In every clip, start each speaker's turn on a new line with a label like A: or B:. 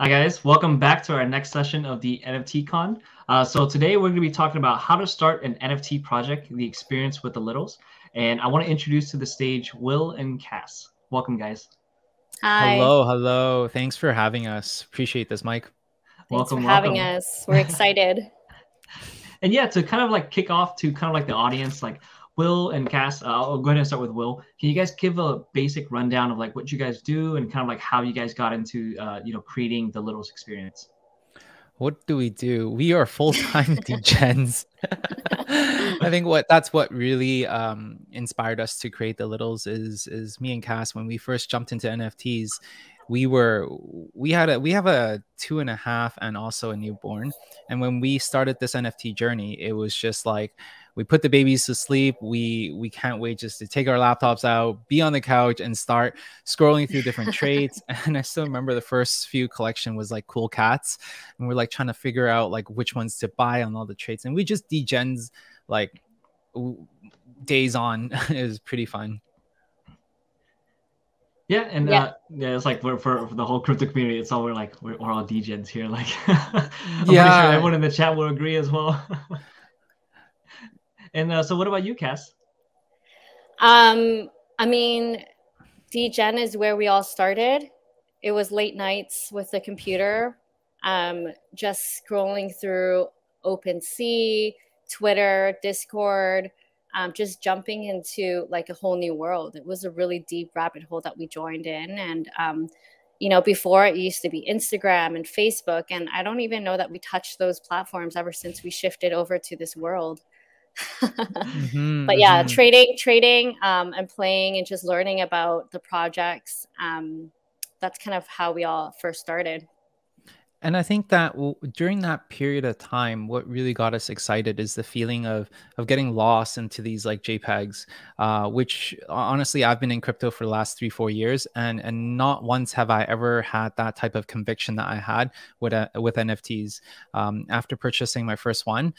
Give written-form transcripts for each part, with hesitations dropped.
A: Hi guys, welcome back to our next session of the NFTCON. So today we're going to be talking about how to start an NFT project, the experience with the littles. And I want to introduce to the stage Will and Cass. Welcome guys.
B: Hi,
C: Hello. Thanks for having us. Appreciate this, Mike.
B: thanks for
A: Welcome,
B: having
A: welcome.
B: us. We're excited.
A: And yeah, to kind of like kick off to kind of like the audience, like Will and Cass, I'll go ahead and start with Will. Can you guys give a basic rundown of like what you guys do and kind of like how you guys got into, creating the littles experience?
C: What do we do? We are full-time degens. I think that's what really inspired us to create the littles is me and Cass. When we first jumped into NFTs, we have a 2.5 and also a newborn. And when we started this NFT journey, it was just like we put the babies to sleep. We can't wait just to take our laptops out, be on the couch, and start scrolling through different traits. And I still remember the first few collection was like cool cats, and we're like trying to figure out like which ones to buy on all the traits. And we just degens like days on. It was pretty fun.
A: Yeah, and
B: Yeah.
A: it's like for the whole crypto community, it's all we're all degens here. Like, I'm pretty sure
C: Yeah.
A: everyone in the chat will agree as well. And so, what about you, Cass?
B: I mean, DGen is where we all started. It was late nights with the computer, just scrolling through OpenSea, Twitter, Discord, just jumping into like a whole new world. It was a really deep rabbit hole that we joined in. And, before it used to be Instagram and Facebook. And I don't even know that we touched those platforms ever since we shifted over to this world. But yeah, trading and playing and just learning about the projects. That's kind of how we all first started.
C: And I think that during that period of time, what really got us excited is the feeling of getting lost into these like JPEGs, which honestly I've been in crypto for the last 3-4 years, and not once have I ever had that type of conviction that I had with NFTs. After purchasing my first one,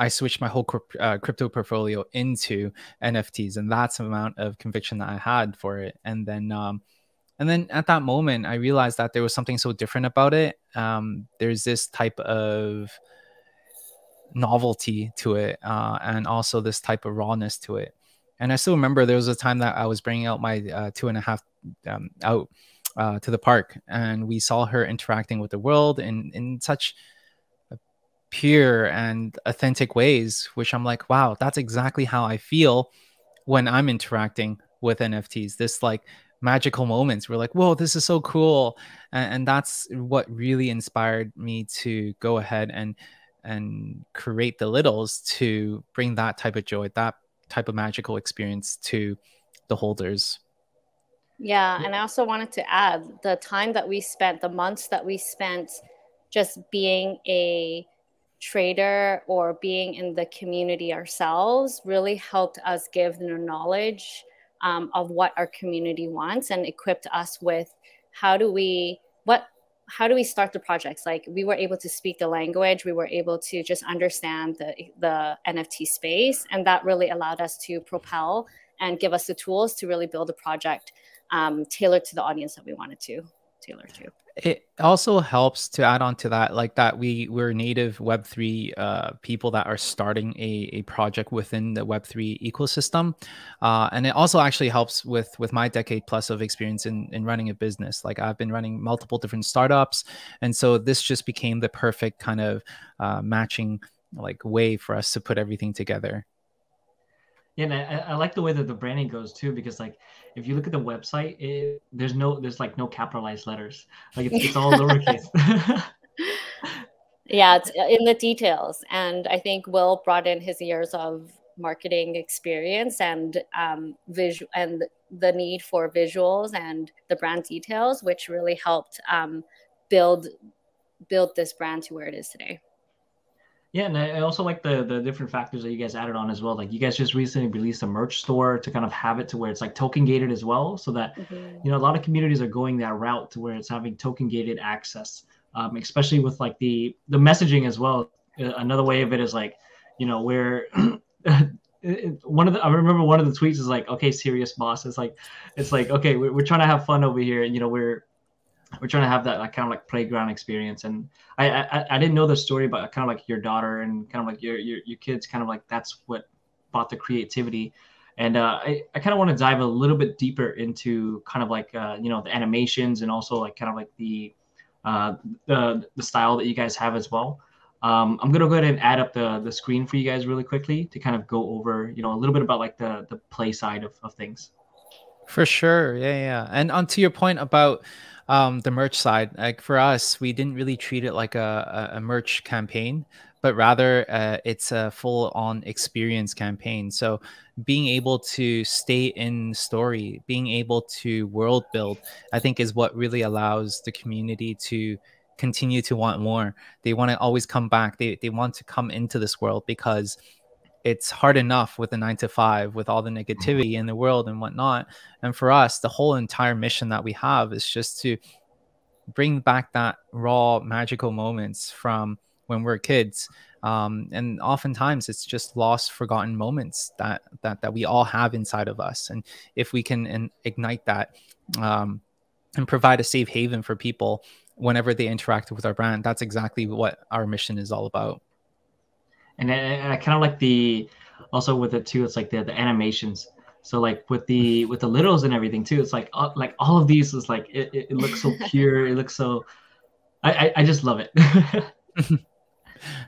C: I switched my whole crypto portfolio into NFTs, and that's the amount of conviction that I had for it. And then at that moment, I realized that there was something so different about it. There's this type of novelty to it, and also this type of rawness to it. And I still remember there was a time that I was bringing out my 2.5 out to the park, and we saw her interacting with the world in such pure and authentic ways, which I'm like, wow, that's exactly how I feel when I'm interacting with NFTs. This like magical moments. We're like, whoa, this is so cool. And that's what really inspired me to go ahead and create the littles to bring that type of joy, that type of magical experience to the holders.
B: Yeah. And I also wanted to add the time that we spent, the months that we spent just being a trader or being in the community ourselves really helped us give the knowledge of what our community wants and equipped us with how do we start the projects. Like we were able to speak the language, we were able to just understand the NFT space, and that really allowed us to propel and give us the tools to really build a project tailored to the audience that we wanted to tailor to.
C: It also helps to add on to that, like that we're native Web3 people that are starting a project within the Web3 ecosystem. And it also actually helps with my decade plus of experience in running a business. Like I've been running multiple different startups. And so this just became the perfect kind of matching like way for us to put everything together.
A: Yeah, and I like the way that the branding goes too, because like if you look at the website, there's like no capitalized letters, like it's all lowercase.
B: Yeah, it's in the details, and I think Will brought in his years of marketing experience and visual and the need for visuals and the brand details, which really helped build this brand to where it is today.
A: Yeah, and I also like the different factors that you guys added on as well. Like you guys just recently released a merch store to kind of have it to where it's like token gated as well, so that a lot of communities are going that route to where it's having token gated access, especially with like the messaging as well. Another way of it is like, where I remember one of the tweets is like, okay, serious boss. It's like okay, we're trying to have fun over here, and we're trying to have that like kind of like playground experience. And I didn't know the story, but kind of like your daughter and kind of like your kids, kind of like that's what brought the creativity. And I kind of want to dive a little bit deeper into kind of like you know, the animations and also like kind of like uh, the style that you guys have as well. I'm gonna go ahead and add up the screen for you guys really quickly to kind of go over, you know, a little bit about like the play side of things.
C: For sure. Yeah, yeah. And on to your point about the merch side, like for us, we didn't really treat it like a merch campaign, but rather it's a full on experience campaign. So being able to stay in story, being able to world build, I think is what really allows the community to continue to want more. They want to always come back. They want to come into this world because it's hard enough with the 9 to 5 with all the negativity in the world and whatnot. And for us, the whole entire mission that we have is just to bring back that raw magical moments from when we're kids. And oftentimes it's just lost, forgotten moments that we all have inside of us. And if we can ignite that and provide a safe haven for people whenever they interact with our brand, that's exactly what our mission is all about.
A: And I kind of like the also with it too. It's like the animations. So like with the littles and everything too. It's like all of these is like it looks so pure. It looks so. I just love it.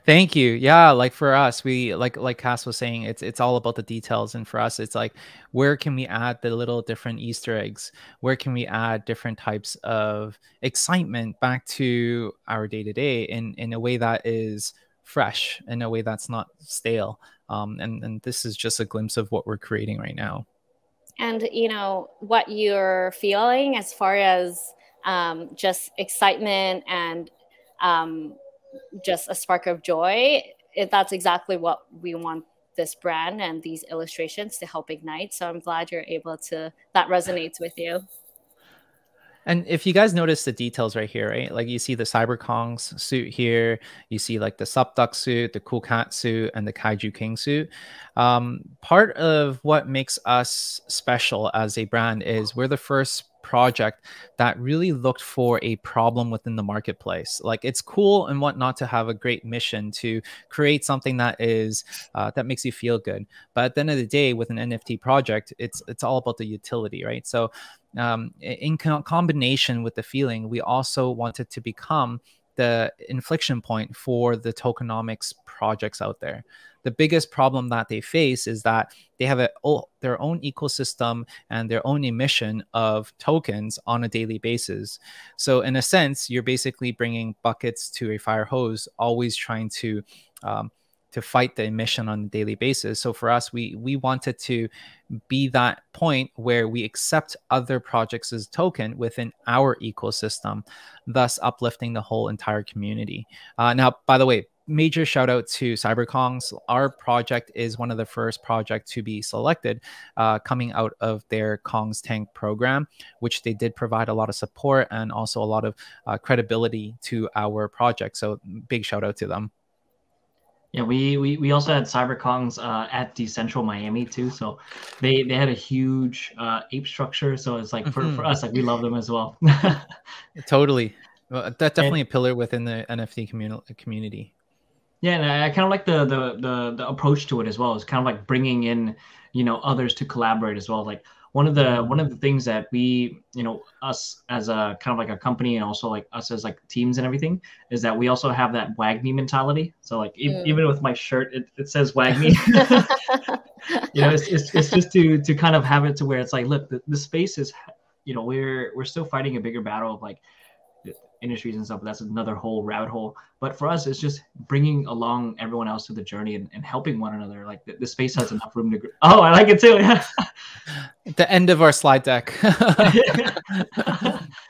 C: Thank you. Yeah, like for us, we like Cass was saying, it's all about the details. And for us, it's like, where can we add the little different Easter eggs? Where can we add different types of excitement back to our day to day in a way that is fresh, in a way that's not stale? And this is just a glimpse of what we're creating right now.
B: And you know what you're feeling as far as just excitement and um, just a spark of joy. That's exactly what we want this brand and these illustrations to help ignite. So I'm glad you're able to, that resonates with you.
C: And if you guys notice the details right here, right? Like you see the CyberKong's suit here, you see like the Subduck suit, the Cool Cat suit, and the Kaiju King suit. Part of what makes us special as a brand is we're the first project that really looked for a problem within the marketplace. Like it's cool and whatnot to have a great mission to create something that is that makes you feel good. But at the end of the day, with an NFT project, it's all about the utility, right? So in combination with the feeling, we also wanted to become the inflection point for the tokenomics projects out there. The biggest problem that they face is that they have their own ecosystem and their own emission of tokens on a daily basis. So in a sense, you're basically bringing buckets to a fire hose, always trying to fight the emission on a daily basis. So for us, we wanted to be that point where we accept other projects as token within our ecosystem, thus uplifting the whole entire community. Now, by the way, major shout out to CyberKong's. Our project is one of the first projects to be selected coming out of their Kong's Tank program, which they did provide a lot of support and also a lot of credibility to our project. So big shout out to them.
A: Yeah, we also had CyberKong's at Dcentral Miami too. So they had a huge ape structure. So it's like for us, like we love them as well.
C: Totally. Well, that's definitely a pillar within the NFT community.
A: Yeah, and I kind of like the approach to it as well. It's kind of like bringing in, you know, others to collaborate as well. Like one of the things that we, you know, us as a kind of like a company and also like us as like teams and everything is that we also have that wag me mentality. So like even with my shirt, it says wag me. You know, it's just to kind of have it to where it's like, look, the space is, you know, we're still fighting a bigger battle of like industries and stuff, but that's another whole rabbit hole. But for us, it's just bringing along everyone else to the journey and helping one another. Like the space has enough room to. Oh, I like it too. Yeah.
C: The end of our slide deck.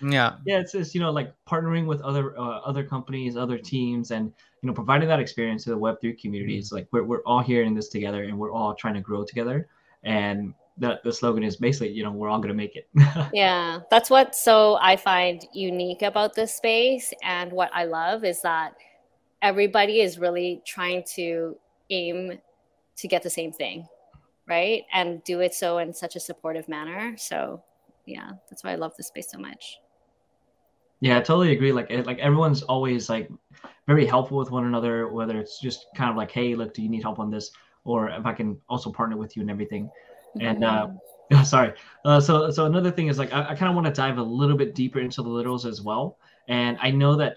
C: Yeah.
A: Yeah, it's you know, like partnering with other companies, other teams, and you know, providing that experience to the Web3 communities. Like we're all here in this together, and we're all trying to grow together. And the slogan is basically, you know, we're all gonna make it.
B: Yeah, that's what so I find unique about this space, and what I love is that everybody is really trying to aim to get the same thing, right? And do it so in such a supportive manner. So yeah, that's why I love this space so much.
A: Yeah, I totally agree. Like everyone's always like very helpful with one another, whether it's just kind of like, hey, look, do you need help on this? Or if I can also partner with you and everything. And sorry. So another thing is like I kind of want to dive a little bit deeper into the littles as well. And I know that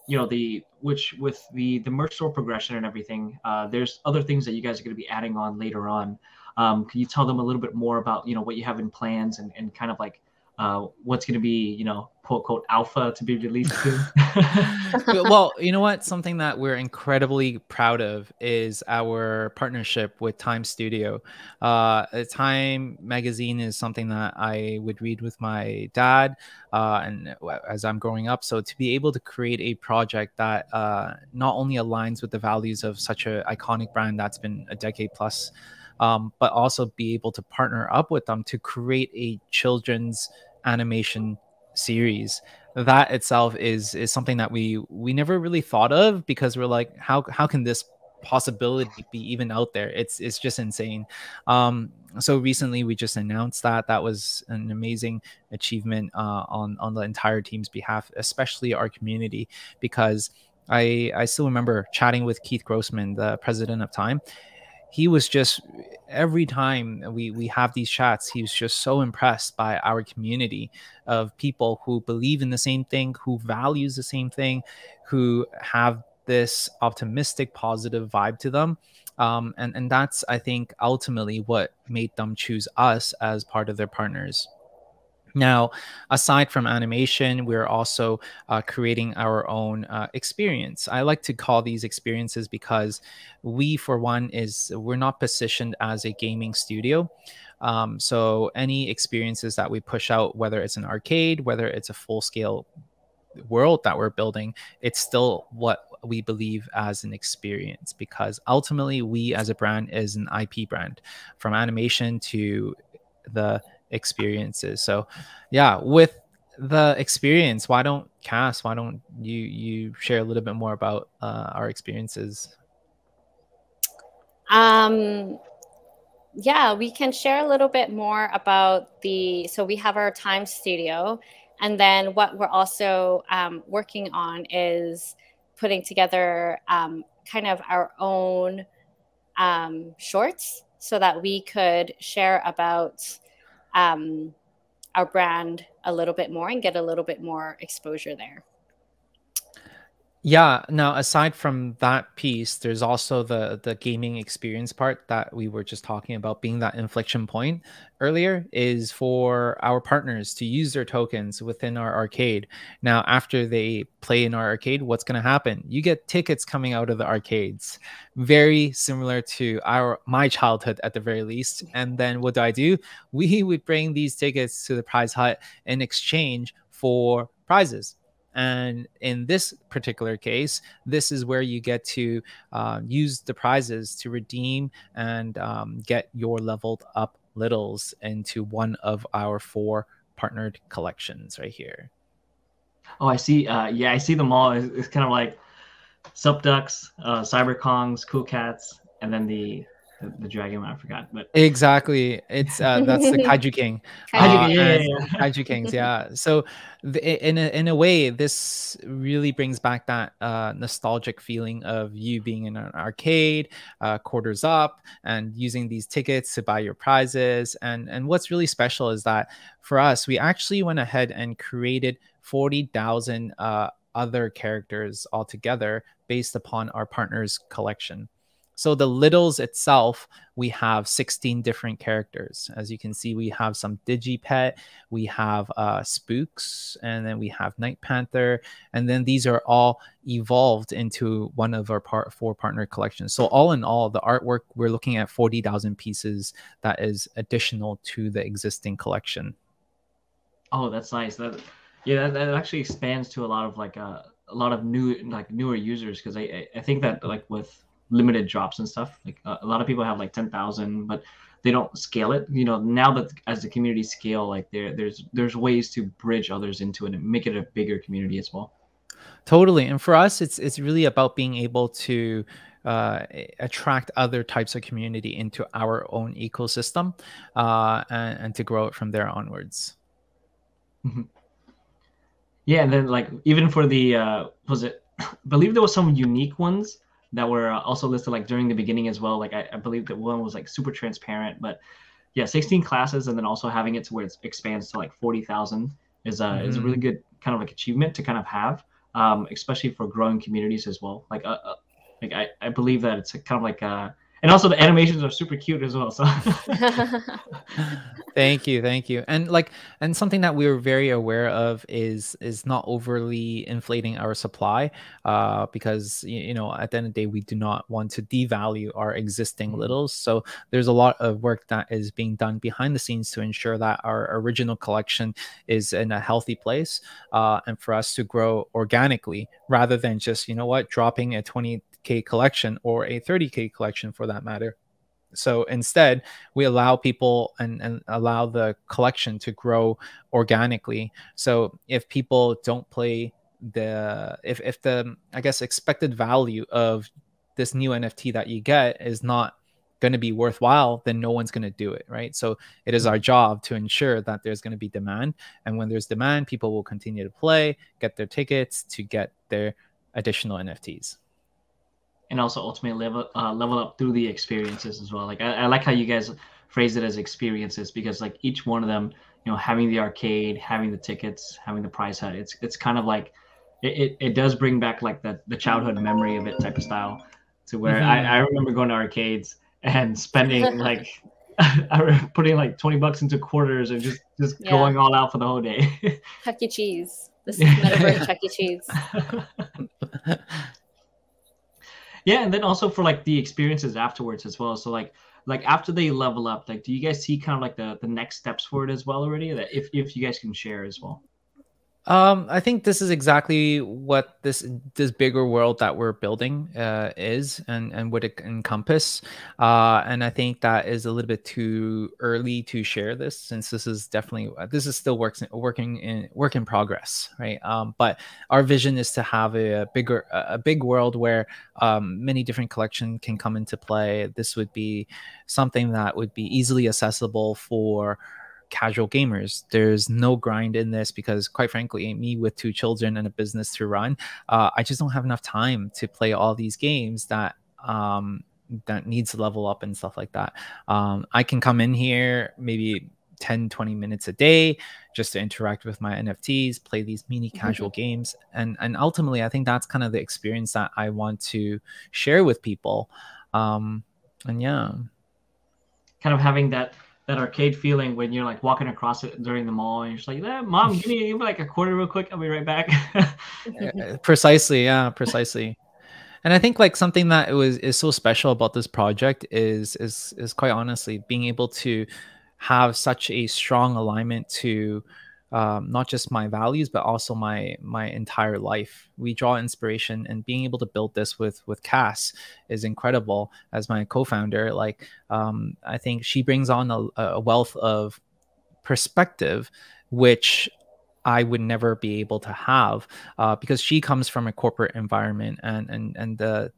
A: you know, the which with the merch store progression and everything, there's other things that you guys are going to be adding on later on. Can you tell them a little bit more about, you know, what you have in plans and kind of like what's going to be, you know, quote unquote alpha to be released soon?
C: Well, you know what? Something that we're incredibly proud of is our partnership with Time Studio. Time magazine is something that I would read with my dad, and as I'm growing up. So to be able to create a project that not only aligns with the values of such an iconic brand that's been a decade plus, but also be able to partner up with them to create a children's animation series, that itself is something that we never really thought of, because we're like, how can this possibility be even out there? It's just insane. So recently we just announced that was an amazing achievement on the entire team's behalf, especially our community, because I still remember chatting with Keith Grossman, the president of Time. He was just, every time we have these chats, he was just so impressed by our community of people who believe in the same thing, who values the same thing, who have this optimistic, positive vibe to them. And that's, I think, ultimately what made them choose us as part of their partners. Now, aside from animation, we're also creating our own experience. I like to call these experiences because we, for one, we're not positioned as a gaming studio. So any experiences that we push out, whether it's an arcade, whether it's a full scale world that we're building, it's still what we believe as an experience, because ultimately we as a brand is an IP brand, from animation to the experiences. So yeah, with the experience, why don't you share a little bit more about our experiences?
B: Yeah, we can share a little bit more about so we have our Time Studio, and then what we're also working on is putting together kind of our own shorts, so that we could share about our brand a little bit more and get a little bit more exposure there.
C: Yeah. Now, aside from that piece, there's also the gaming experience part that we were just talking about, being that inflection point earlier, is for our partners to use their tokens within our arcade. Now, after they play in our arcade, what's going to happen? You get tickets coming out of the arcades, very similar to my childhood at the very least. And then what do? We would bring these tickets to the prize hut in exchange for prizes. And in this particular case, this is where you get to use the prizes to redeem and get your leveled up littles into one of our 4 partnered collections right here.
A: Oh, I see. Yeah, I see them all. It's kind of like Subducks, Cyberkongs, Cool Cats, and then the dragon one I forgot. But
C: exactly, it's that's the Kaiju King.
A: Kaiju King,
C: And
A: yeah.
C: Kaiju Kings, yeah. So in a way, this really brings back that nostalgic feeling of you being in an arcade, quarters up, and using these tickets to buy your prizes. And what's really special is that for us, we actually went ahead and created 40,000 other characters altogether based upon our partners' collection. So the littles itself, we have 16 different characters. As you can see, we have some Digipet, we have Spooks, and then we have Night Panther. And then these are all evolved into one of our 4 partner collections. So all in all, the artwork, we're looking at 40,000 pieces that is additional to the existing collection.
A: Oh, that's nice. That actually expands to a lot of a lot of newer users, because I think that like with limited drops and stuff, like a lot of people have like 10,000, but they don't scale it. You know, now that as the community scale, like there's ways to bridge others into it and make it a bigger community as well.
C: Totally. And for us, it's really about being able to attract other types of community into our own ecosystem, and to grow it from there onwards.
A: Yeah, and then like even for the was it? I believe there was some unique ones that were also listed like during the beginning as well. Like I believe that one was like super transparent, but yeah, 16 classes, and then also having it to where it expands to like 40,000 is a really good kind of like achievement to kind of have, especially for growing communities as well. Like I believe that it's kind of like and also the animations are super cute as well. So
C: Thank you, thank you. And like, and something that we were very aware of is not overly inflating our supply, because you know, at the end of the day, we do not want to devalue our existing littles. So there's a lot of work that is being done behind the scenes to ensure that our original collection is in a healthy place, and for us to grow organically rather than just, you know what, dropping a 20K collection or a 30K collection for that matter. So instead, we allow people and allow the collection to grow organically. So if people don't play if the, I guess, expected value of this new NFT that you get is not going to be worthwhile, then no one's going to do it, right? So it is our job to ensure that there's going to be demand. And when there's demand, people will continue to play, get their tickets to get their additional NFTs.
A: And also ultimately level up through the experiences as well. Like I like how you guys phrase it as experiences, because like each one of them, you know, having the arcade, having the tickets, having the prize hut, it's kind of like it does bring back like the childhood memory of it type of style, to where I remember going to arcades and spending like putting like 20 bucks into quarters and just going all out for the whole day.
B: Chuck E. Cheese. This is metaverse Chuck E. Cheese.
A: Yeah, and then also for like the experiences afterwards as well. So like after they level up, like do you guys see kind of like the next steps for it as well already? That if you guys can share as well.
C: I think this is exactly what this bigger world that we're building is, and would it encompass. And I think that is a little bit too early to share this, since this is definitely this is still work in progress, right? But our vision is to have a big world where many different collections can come into play. This would be something that would be easily accessible for casual gamers. There's no grind in this, because quite frankly, me with 2 children and a business to run, I just don't have enough time to play all these games that that needs to level up and stuff like that. I can come in here maybe 10-20 minutes a day just to interact with my NFTs, play these mini casual games, and ultimately I think that's kind of the experience that I want to share with people. And yeah,
A: Kind of having that arcade feeling when you're like walking across it during the mall and you're just like, Mom, give me like a quarter real quick, I'll be right back.
C: Precisely, yeah, precisely. And I think like something that is so special about this project is quite honestly being able to have such a strong alignment to not just my values, but also my entire life. We draw inspiration, and being able to build this with Cass is incredible. As my co-founder, like I think she brings on a wealth of perspective, which I would never be able to have, because she comes from a corporate environment, and the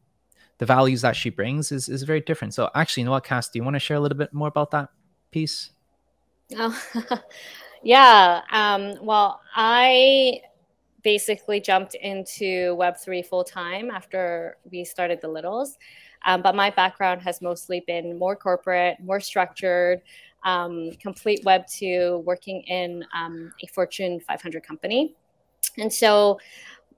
C: values that she brings is very different. So actually, you know what, Cass, do you want to share a little bit more about that piece?
B: Oh, yeah. Well, I basically jumped into Web3 full time after we started the Littles. But my background has mostly been more corporate, more structured, complete Web2, working in a Fortune 500 company. And so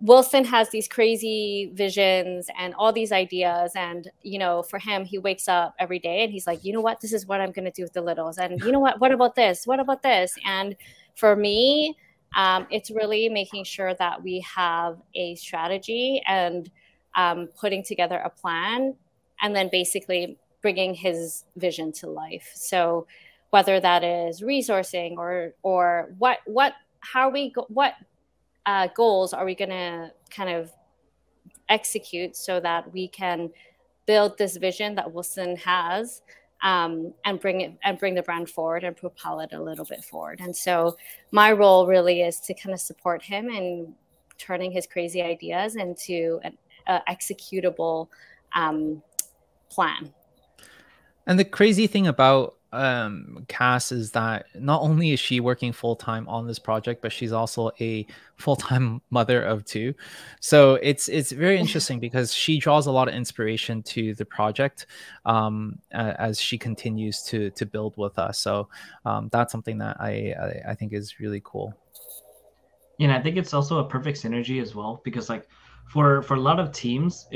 B: Wilson has these crazy visions and all these ideas. And, you know, for him, he wakes up every day and he's like, you know what, this is what I'm going to do with the Littles. And you know what about this? What about this? And for me, it's really making sure that we have a strategy and putting together a plan, and then basically bringing his vision to life. So whether that is resourcing or what goals are we going to kind of execute so that we can build this vision that Wilson has, and bring the brand forward and propel it a little bit forward. And so my role really is to kind of support him in turning his crazy ideas into an executable plan.
C: And the crazy thing about Cass is that not only is she working full-time on this project, but she's also a full-time mother of two. So it's very interesting because she draws a lot of inspiration to the project as she continues to build with us. So that's something that I think is really cool.
A: And I think it's also a perfect synergy as well, because like for a lot of teams,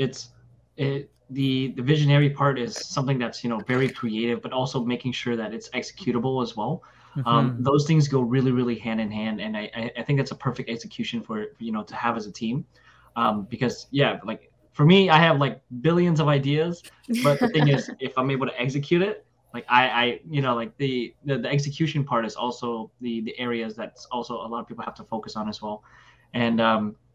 A: the visionary part is something that's, you know, very creative, but also making sure that it's executable as well. Those things go really, really hand in hand, and I think that's a perfect execution for, you know, to have as a team, because yeah, like for me, I have like billions of ideas, but the thing is, if I'm able to execute it, like I you know, like the execution part is also the areas that's also a lot of people have to focus on as well. And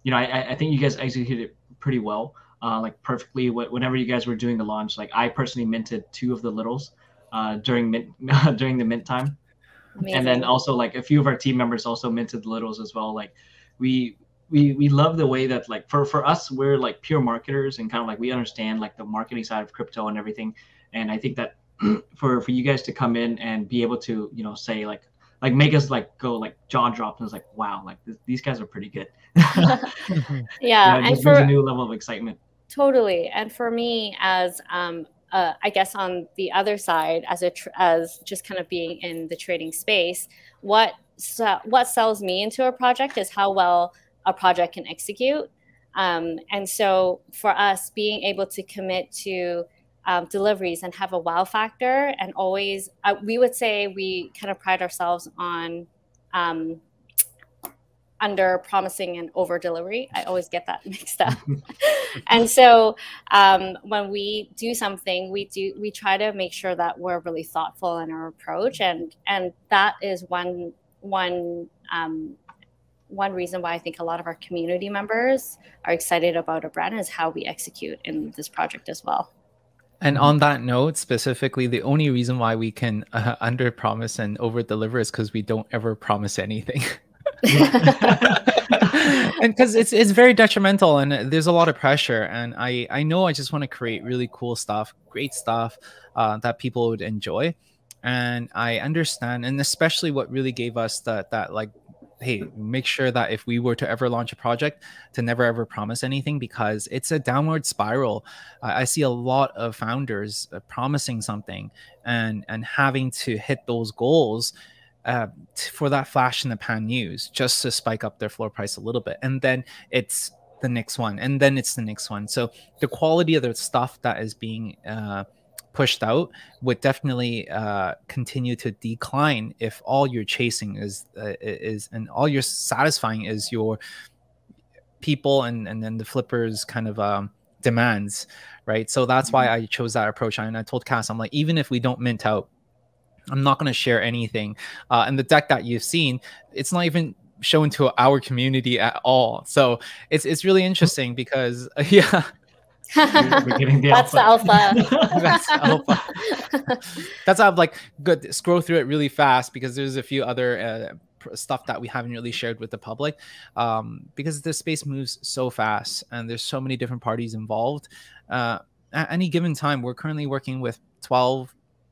A: you know, I think you guys executed pretty well, like perfectly. Whenever you guys were doing the launch, like I personally minted 2 of the littles during during the mint time. Amazing. And then also like a few of our team members also minted the littles as well. Like we love the way that, like, for us, we're like pure marketers, and kind of like we understand like the marketing side of crypto and everything. And I think that for you guys to come in and be able to, you know, say like make us like go like jaw drop, and it's like, wow, like these guys are pretty good.
B: Yeah,
A: and for a new level of excitement.
B: Totally. And for me, as I guess on the other side, as just kind of being in the trading space, what sells me into a project is how well a project can execute. And so for us, being able to commit to deliveries and have a wow factor, and always, we would say we kind of pride ourselves on under promising and over delivery. I always get that mixed up. And so when we do something, we try to make sure that we're really thoughtful in our approach, and that is one reason why I think a lot of our community members are excited about our brand is how we execute in this project as well.
C: And on that note, specifically, the only reason why we can under promise and over deliver is because we don't ever promise anything. And because it's very detrimental, and there's a lot of pressure, and I know I just want to create really cool stuff, great stuff that people would enjoy. And I understand, and especially what really gave us that like, hey, make sure that if we were to ever launch a project, to never ever promise anything, because it's a downward spiral. I see a lot of founders promising something and having to hit those goals for that flash in the pan news, just to spike up their floor price a little bit, and then it's the next one, and then it's the next one. So the quality of the stuff that is being pushed out would definitely continue to decline if all you're chasing is and all you're satisfying is your people and then the flippers kind of demands, right? So that's why I chose that approach. And I told Cass, I'm like, even if we don't mint out, I'm not going to share anything. And the deck that you've seen, it's not even shown to our community at all. So it's really interesting because yeah.
B: We're getting the That's alpha.
C: That's alpha. That's how I'm like, good, scroll through it really fast because there's a few other stuff that we haven't really shared with the public, because the space moves so fast and there's so many different parties involved. At any given time, we're currently working with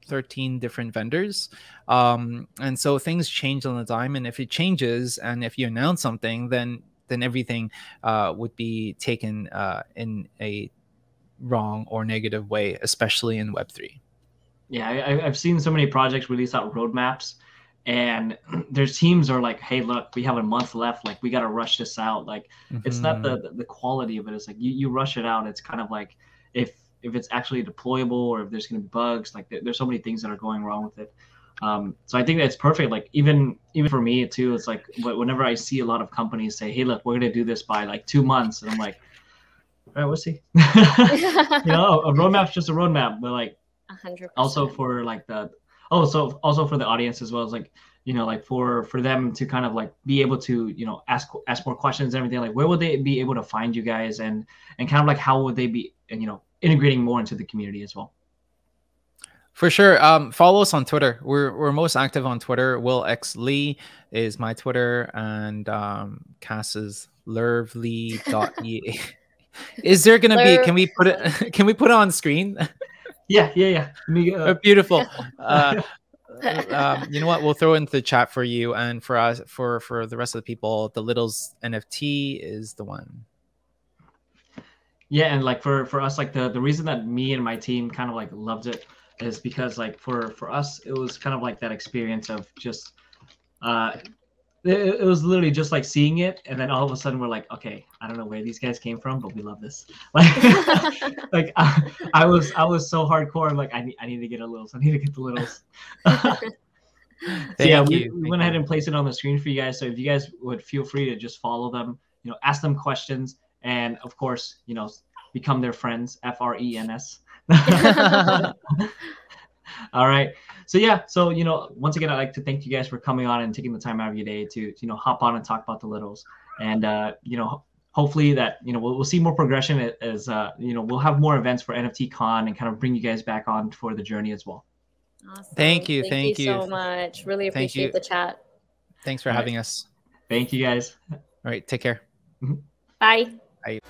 C: 13 different vendors, and so things change on the dime, and if it changes and if you announce something, then everything would be taken in a wrong or negative way, especially in Web3.
A: Yeah, I've seen so many projects release out roadmaps, and their teams are like, hey, look, we have a month left, like we got to rush this out. Like it's not the quality of it, it's like you rush it out. It's kind of like if it's actually deployable, or if there's going to be bugs, like there's so many things that are going wrong with it. So I think that's perfect. Like even for me too, it's like whenever I see a lot of companies say, hey, look, we're going to do this by like 2 months, and I'm like, all right, we'll see. You know, a roadmap's just a roadmap, but like
B: 100%.
A: Also for like also for the audience as well, as like, you know, like for them to kind of like be able to, you know, ask more questions and everything, like where would they be able to find you guys, and kind of like how would they be, you know, integrating more into the community as well?
C: For sure. Follow us on Twitter. We're most active on Twitter. Wil X Lee is my Twitter, and Cass's lervlee.ea. Is there gonna be? Can we put it on screen?
A: Yeah.
C: Beautiful. You know what? We'll throw into the chat for you, and for us, for the rest of the people, the Littles NFT is the one.
A: Yeah, and like for us, like the reason that me and my team kind of like loved it is because like for us, it was kind of like that experience of just it was literally just like seeing it, and then all of a sudden we're like, okay, I don't know where these guys came from, but we love this. Like I was so hardcore. I'm like, I need to get a Littles. I need to get the Littles. So yeah, we went ahead and placed it on the screen for you guys. So if you guys would feel free to just follow them, you know, ask them questions, and of course, you know, become their friends. FRENS. All right. So yeah, so you know, once again, I'd like to thank you guys for coming on and taking the time out of your day to you know hop on and talk about the Littles, and you know, hopefully that you know we'll see more progression as you know we'll have more events for NFTCON and kind of bring you guys back on for the journey as well.
B: Awesome.
C: Thank you
B: so much. Really appreciate the chat.
C: Thanks for having us.
A: Thank you guys.
C: All right, take care.
B: Bye.
C: Bye.